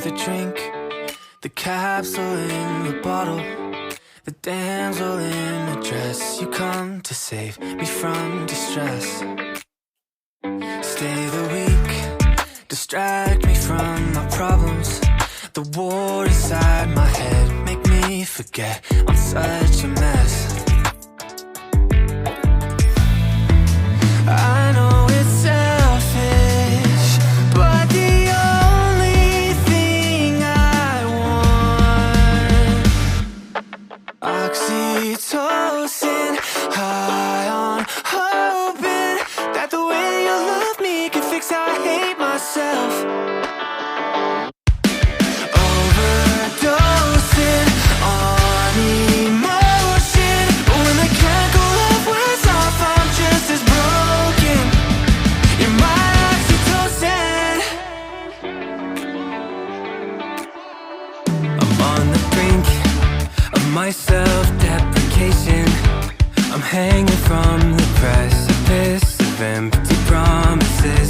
to drink. The capsule in the bottle, the damsel in a dress. You come to save me from distress. Stay the week, distract me from my problems. The war inside my head, make me forget I'm such a mess. I know it's selfish, but the only thing I want, oxytocin, high on hoping that the way you love me can fix how I hate myself. Overdosing on emotion, but when the chemical love wears off, I'm just as broken. You're my oxytocin. I'm on the brink of my self-deprecation. I'm hanging from the precipice of empty promises.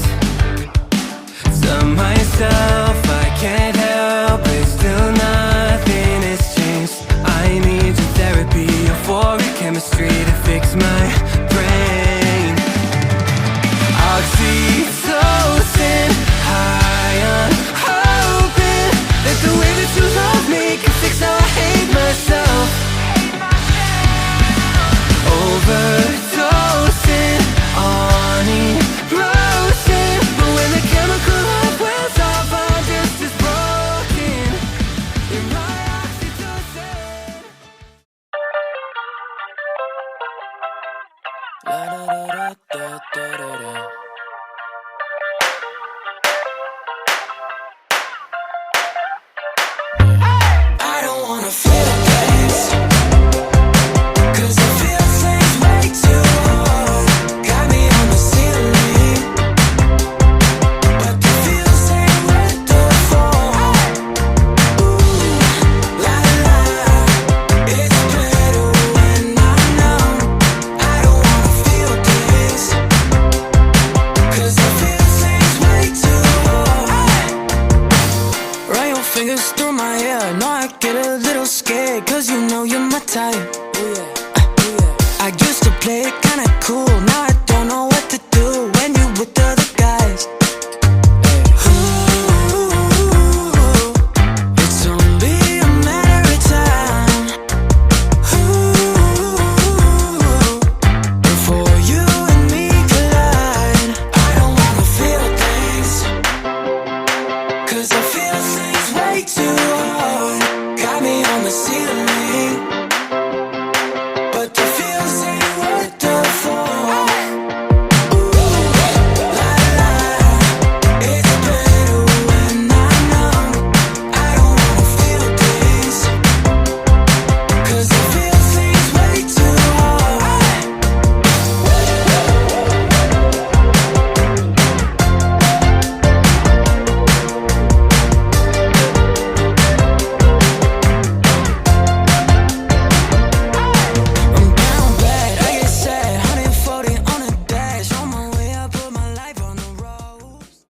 To myself, I can't help it, still nothing has changed. I need your therapy, euphoric chemistry to fix my brain. Oxytocin, high on hoping that the way that you love me can fix how I hate myself. Overdosing on emotion, but when the chemical love wears off, I'm just as broken. You're my oxytocin. La da da da da da da da.